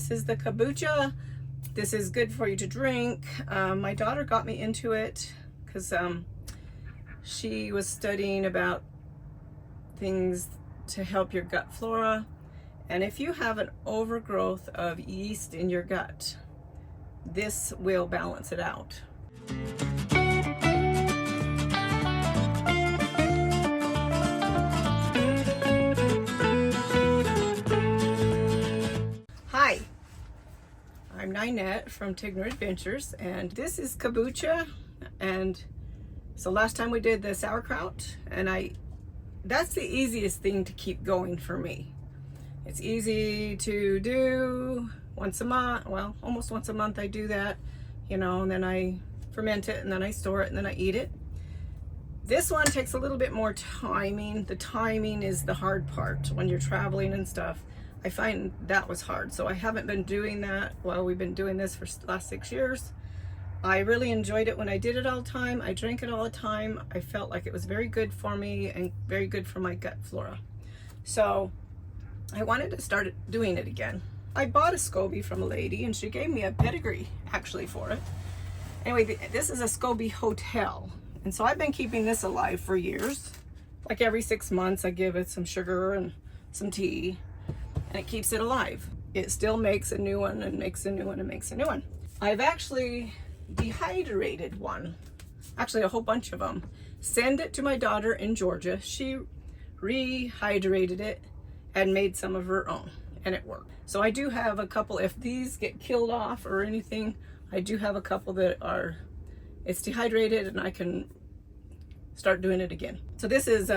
This is the kombucha. This is good for you to drink. My daughter got me into it because she was studying about things to help your gut flora. And if you have an overgrowth of yeast in your gut, this will balance it out. Hi, I'm Ninette from Tigner Adventures, and this is kombucha. And so last time we did the sauerkraut, and that's the easiest thing to keep going for me. It's easy to do once a month, well, almost once a month I do that, you know, and then I ferment it, and then I store it, and then I eat it. This one takes a little bit more timing. The timing is the hard part when you're traveling and stuff. I find that was hard, so I haven't been doing that. Well, we've been doing this for the last 6 years. I really enjoyed it when I did it all the time. I drank it all the time. I felt like it was very good for me and very good for my gut flora. So I wanted to start doing it again. I bought a SCOBY from a lady, and she gave me a pedigree actually for it. Anyway, this is a SCOBY hotel, and so I've been keeping this alive for years. Like every 6 months I give it some sugar and some tea, and it keeps it alive. It still makes a new one and makes a new one and makes a new one. I've actually dehydrated one, actually a whole bunch of them. Send it to my daughter in Georgia. She rehydrated it and made some of her own, and it worked. So I do have a couple, if these get killed off or anything, I do have a couple that are, it's dehydrated and I can start doing it again. So this is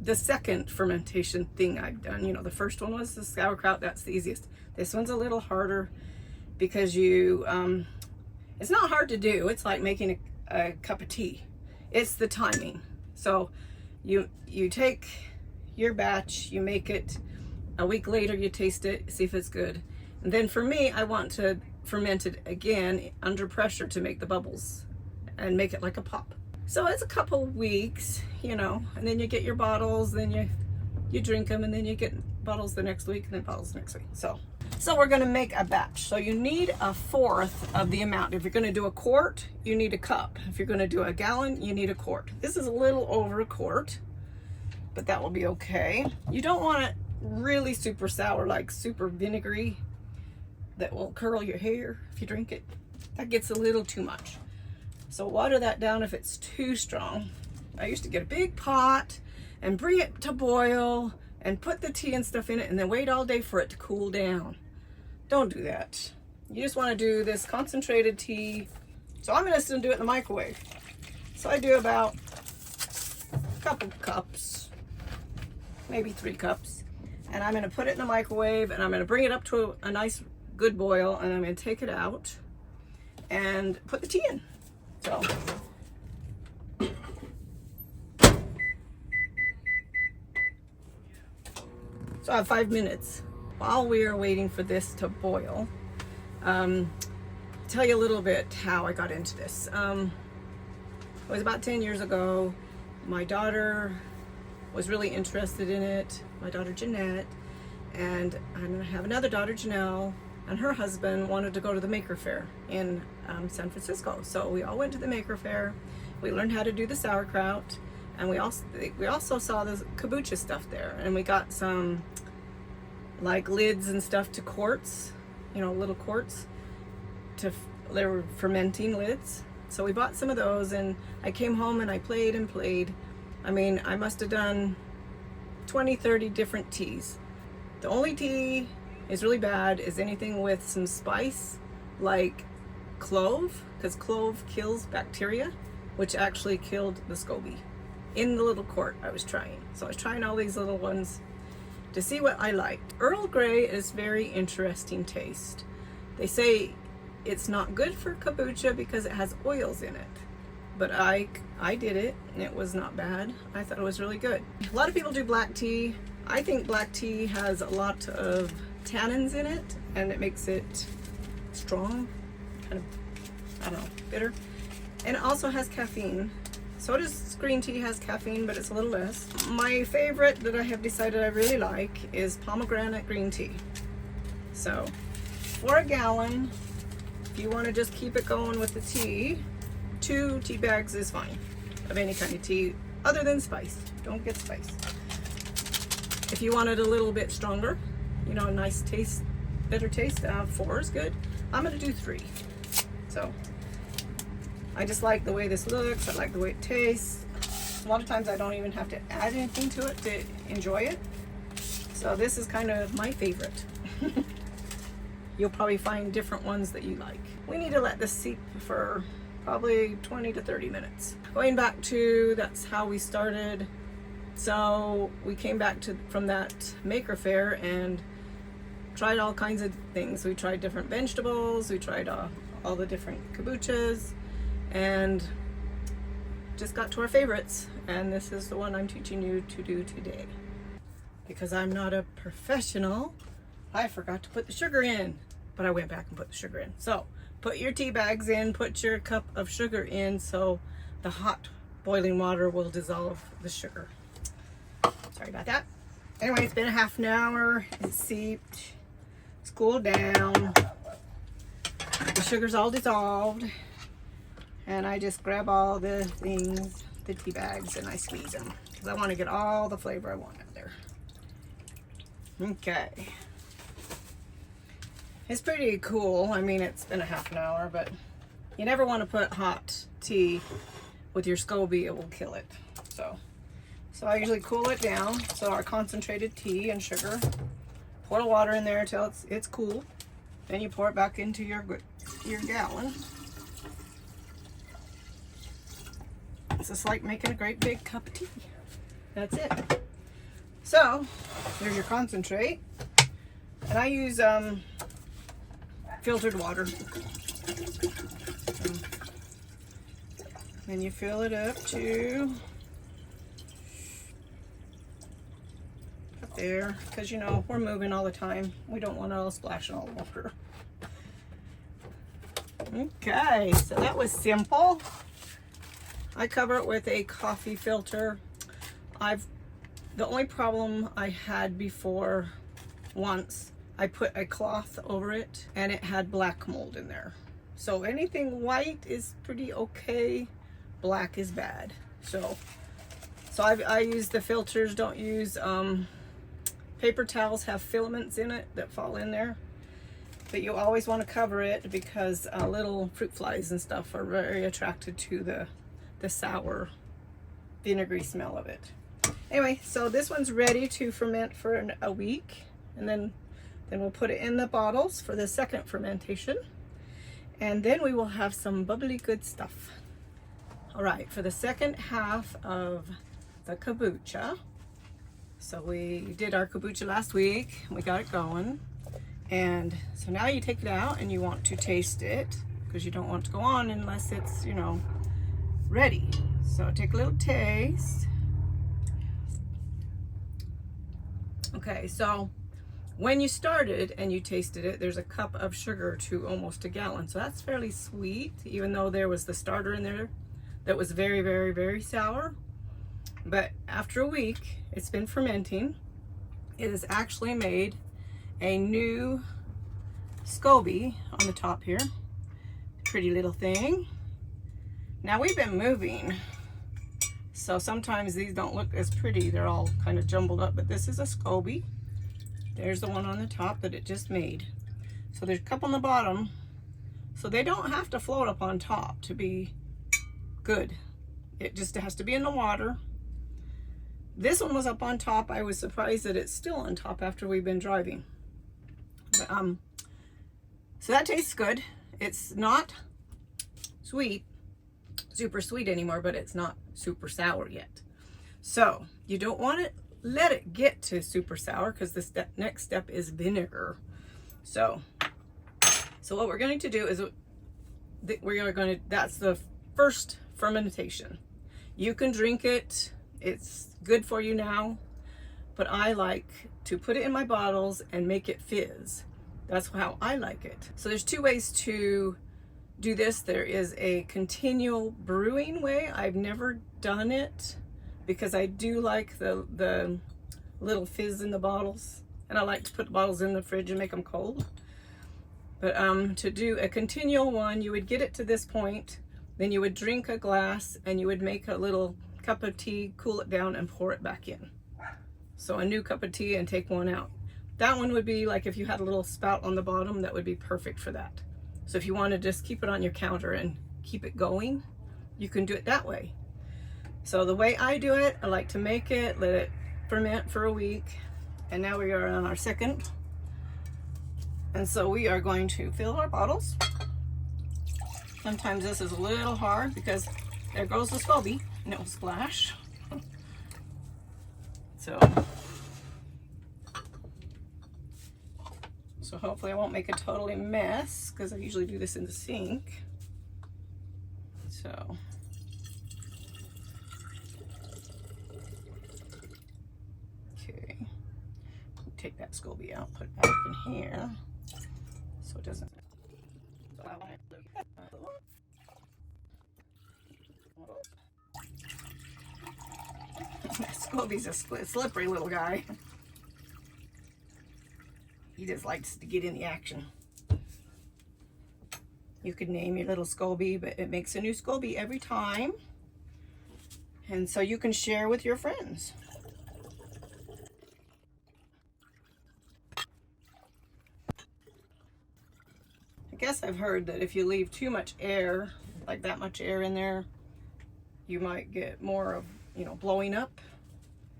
the second fermentation thing I've done. You know, the first one was the sauerkraut, that's the easiest. This one's a little harder because you, it's not hard to do. It's like making a cup of tea. It's the timing. So you take your batch, you make it, a week later you taste it, see if it's good. And then for me, I want to ferment it again under pressure to make the bubbles and make it like a pop. So it's a couple weeks, you know, and then you get your bottles, then you drink them, and then you get bottles the next week, and then bottles next week. So we're gonna make a batch. So you need 1/4 of the amount. If you're gonna do a quart, you need a cup. If you're gonna do a gallon, you need a quart. This is a little over a quart, but that will be okay. You don't want it really super sour, like super vinegary, that will curl your hair if you drink it. That gets a little too much. So water that down if it's too strong. I used to get a big pot and bring it to boil and put the tea and stuff in it and then wait all day for it to cool down. Don't do that. You just want to do this concentrated tea. So I'm going to still do it in the microwave. So I do about a couple cups, maybe 3 cups. And I'm going to put it in the microwave, and I'm going to bring it up to a nice good boil, and I'm going to take it out and put the tea in. So I have 5 minutes. While we are waiting for this to boil, tell you a little bit how I got into this. It was about 10 years ago. My daughter was really interested in it, my daughter Jeanette, and I'm gonna have another daughter, Janelle, and her husband wanted to go to the Maker Faire in San Francisco. So we all went to the Maker Faire. We learned how to do the sauerkraut, and we also saw the kombucha stuff there, and we got some like lids and stuff to quarts, you know, little quarts, they were fermenting lids. So we bought some of those, and I came home and I played and played. I mean, I must have done 20, 30 different teas. The only tea is really bad is anything with some spice, like clove, because clove kills bacteria, which actually killed the SCOBY in the little quart I was trying. So I was trying all these little ones to see what I liked. Earl Grey is very interesting taste. They say it's not good for kombucha because it has oils in it. But I did it, and it was not bad. I thought it was really good. A lot of people do black tea. I think black tea has a lot of tannins in it, and it makes it strong, kind of, I don't know, bitter. And it also has caffeine. So does green tea, has caffeine, but it's a little less. My favorite that I have decided I really like is pomegranate green tea. So for a gallon. If you want to just keep it going with the tea, 2 tea bags is fine of any kind of tea other than spice. Don't get spice. If you want it a little bit stronger, you know, a nice taste, better taste, 4 is good. I'm gonna do 3. So I just like the way this looks. I like the way it tastes. A lot of times I don't even have to add anything to it to enjoy it. So this is kind of my favorite. You'll probably find different ones that you like. We need to let this steep for probably 20 to 30 minutes. Going back to, that's how we started. So we came back from that maker fair and tried all kinds of things. We tried different vegetables, we tried all the different kombuchas, and just got to our favorites. And this is the one I'm teaching you to do today. Because I'm not a professional, I forgot to put the sugar in, but I went back and put the sugar in. So put your tea bags in, put your cup of sugar in, so the hot boiling water will dissolve the sugar. Sorry about that. Anyway, it's been a half an hour. It's seeped. It's cooled down. The sugar's all dissolved. And I just grab all the things, the tea bags, and I squeeze them. Because I want to get all the flavor I want out there. Okay. It's pretty cool. I mean, it's been a half an hour, but you never want to put hot tea with your SCOBY. It will kill it. So I usually cool it down. So our concentrated tea and sugar. Pour the water in there till it's cool. Then you pour it back into your gallon. It's just like making a great big cup of tea. That's it. So there's your concentrate. And I use filtered water. And you fill it up to up there, because you know we're moving all the time. We don't want it all splashing all over. Okay, so that was simple. I cover it with a coffee filter. The only problem I had before, once I put a cloth over it and it had black mold in there. So anything white is pretty okay, black is bad. So I use the filters. Don't use paper towels, have filaments in it that fall in there. But you always want to cover it because little fruit flies and stuff are very attracted to the sour vinegary smell of it. Anyway, so this one's ready to ferment for a week, and then we'll put it in the bottles for the second fermentation, and then we will have some bubbly good stuff. All right, for the second half of the kombucha. So we did our kombucha last week, we got it going, and so now you take it out and you want to taste it, because you don't want to go on unless it's, you know, ready. So take a little taste. Okay, so when you started and you tasted it, there's a cup of sugar to almost a gallon. So that's fairly sweet, even though there was the starter in there that was very, very, very sour. But after a week, it's been fermenting. It has actually made a new SCOBY on the top here. Pretty little thing. Now we've been moving, so sometimes these don't look as pretty. They're all kind of jumbled up, but this is a SCOBY. There's the one on the top that it just made. So there's a couple on the bottom, so they don't have to float up on top to be good. It just has to be in the water. This one was up on top. I was surprised that it's still on top after we've been driving. But, so that tastes good. It's not sweet, super sweet anymore, but it's not super sour yet. So you don't want to let it get to super sour, because the next step is vinegar. So what we're going to do is that's the first fermentation. You can drink it, it's good for you now, but I like to put it in my bottles and make it fizz. That's how I like it. So there's 2 ways to do this. There is a continual brewing way. I've never done it because I do like the little fizz in the bottles, and I like to put the bottles in the fridge and make them cold. But to do a continual one, you would get it to this point, then you would drink a glass and you would make a little cup of tea, cool it down and pour it back in. So a new cup of tea and take one out. That one would be like if you had a little spout on the bottom, that would be perfect for that. So if you want to just keep it on your counter and keep it going, you can do it that way. So the way I do it, I like to make it, let it ferment for a week. And now we are on our second. And so we are going to fill our bottles. Sometimes this is a little hard because there goes the SCOBY and it will splash. So hopefully I won't make a totally mess because I usually do this in the sink. So okay, take that SCOBY out, put it back in here so it doesn't. SCOBY's a slippery little guy. He just likes to get in the action. You could name your little SCOBY, but it makes a new SCOBY every time. And so you can share with your friends. I guess I've heard that if you leave too much air, like that much air in there, you might get more of, you know, blowing up.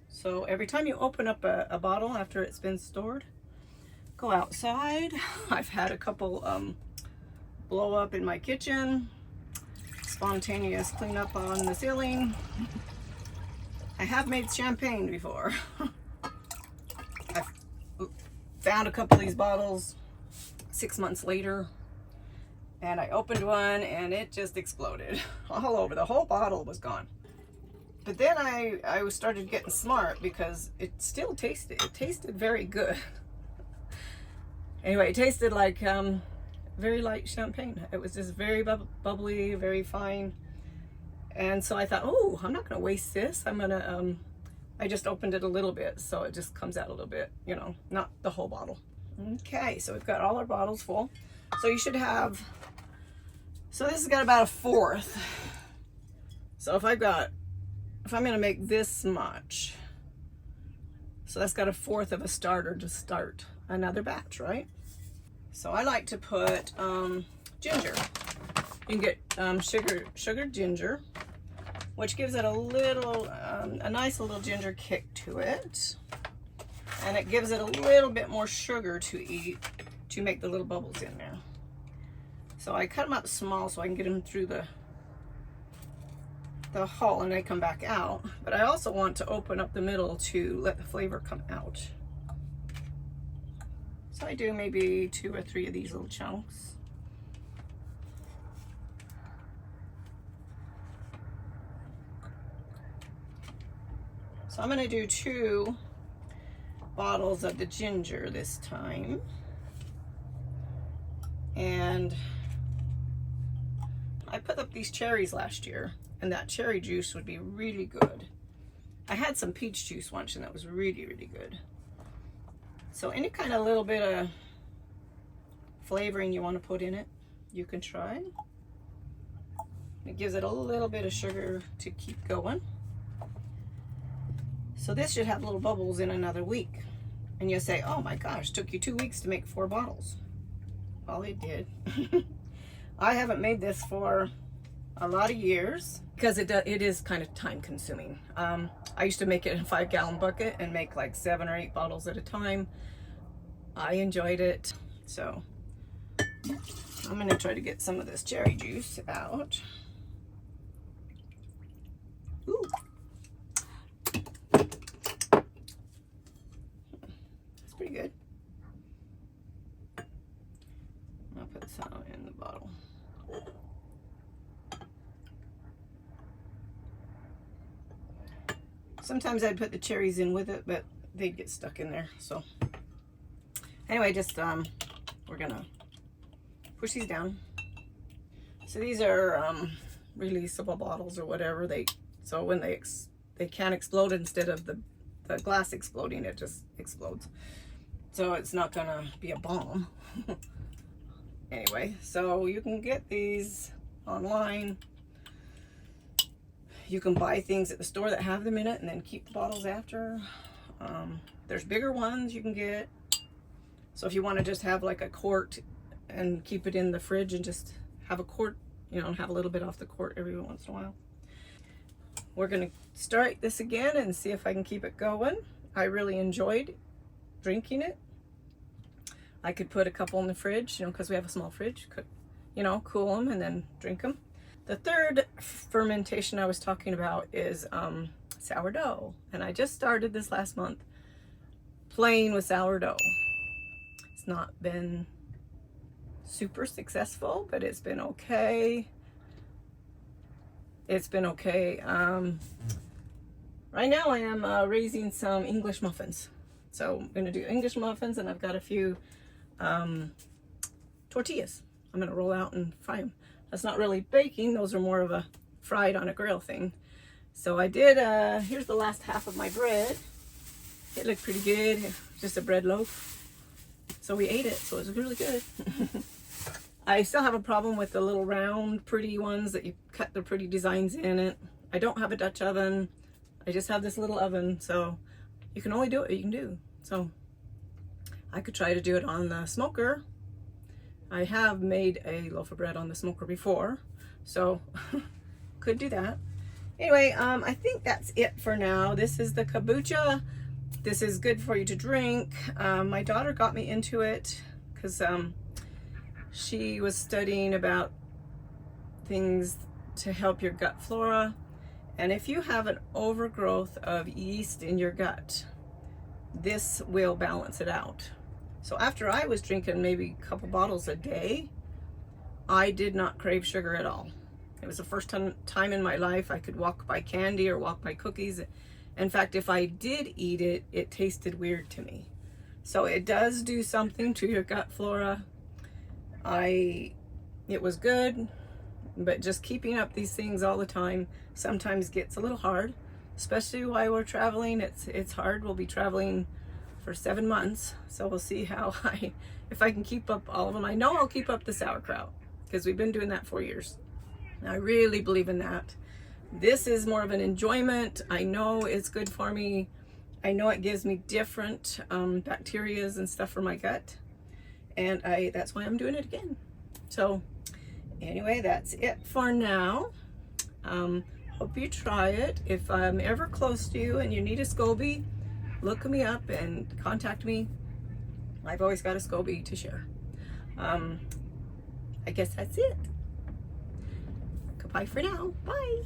So every time you open up a bottle after it's been stored, go outside. I've had a couple blow up in my kitchen, spontaneous cleanup on the ceiling. I have made champagne before. I found a couple of these bottles 6 months later, and I opened one and it just exploded all over. The whole bottle was gone. But then I started getting smart because it still tasted, it tasted very good. Anyway, it tasted like very light champagne. It was just very bubbly, very fine. And so I thought, oh, I'm not gonna waste this. I'm gonna, I just opened it a little bit so it just comes out a little bit, you know, not the whole bottle. Okay, so we've got all our bottles full. So you should have, so this has got about a fourth. So if I'm gonna make this much, so that's got a fourth of a starter to start another batch, right? So I like to put ginger. You can get sugared ginger, which gives it a little, a nice little ginger kick to it. And it gives it a little bit more sugar to eat to make the little bubbles in there. So I cut them up small so I can get them through the hull and they come back out. But I also want to open up the middle to let the flavor come out. So I do maybe 2 or 3 of these little chunks. So I'm gonna do 2 bottles of the ginger this time. And I put up these cherries last year, and that cherry juice would be really good. I had some peach juice once and that was really, really good. So any kind of little bit of flavoring you want to put in it, you can try. It gives it a little bit of sugar to keep going. So this should have little bubbles in another week. And you'll say, oh my gosh, took you 2 weeks to make 4 bottles. Well, it did. I haven't made this for a lot of years because it is kind of time consuming. I used to make it in a 5-gallon bucket and make like 7 or 8 bottles at a time. I enjoyed it. So I'm gonna try to get some of this cherry juice out. Ooh. That's pretty good. I'll put some in the bottle. Sometimes I'd put the cherries in with it, but they'd get stuck in there. So anyway, just we're gonna push these down. So these are releasable bottles or whatever. So when they can explode, instead of the glass exploding, it just explodes. So it's not gonna be a bomb. Anyway, so you can get these online. You can buy things at the store that have them in it and then keep the bottles after. There's bigger ones you can get. So if you want to just have like a quart and keep it in the fridge and just have a quart, you know, have a little bit off the quart every once in a while. We're going to start this again and see if I can keep it going. I really enjoyed drinking it. I could put a couple in the fridge, you know, because we have a small fridge. Could, you know, cool them and then drink them. The third fermentation I was talking about is sourdough. And I just started this last month playing with sourdough. It's not been super successful, but it's been okay. It's been okay. Right now I am raising some English muffins. So I'm going to do English muffins, and I've got a few tortillas I'm going to roll out and fry them. That's not really baking. Those are more of a fried on a grill thing. So I did, here's the last half of my bread. It looked pretty good. Just a bread loaf. So we ate it, so it was really good. I still have a problem with the little round pretty ones that you cut the pretty designs in it. I don't have a Dutch oven. I just have this little oven, so you can only do what you can do. So I could try to do it on the smoker. I have made a loaf of bread on the smoker before, so could do that. Anyway, I think that's it for now. This is the kombucha. This is good for you to drink. My daughter got me into it because she was studying about things to help your gut flora. And if you have an overgrowth of yeast in your gut, this will balance it out. So after I was drinking maybe a couple bottles a day, I did not crave sugar at all. It was the first time in my life I could walk by candy or walk by cookies. In fact, if I did eat it, it tasted weird to me. So it does do something to your gut flora. It was good, but just keeping up these things all the time sometimes gets a little hard, especially while we're traveling. It's hard. We'll be traveling for 7 months, so we'll see how if I can keep up all of them. I know I'll keep up the sauerkraut because we've been doing that for years. And I really believe in that. This is more of an enjoyment. I know it's good for me. I know it gives me different bacterias and stuff for my gut. And that's why I'm doing it again. So anyway, that's it for now. Hope you try it. If I'm ever close to you and you need a SCOBY, look me up and contact me. I've always got a SCOBY to share. I guess that's it. Goodbye for now. Bye.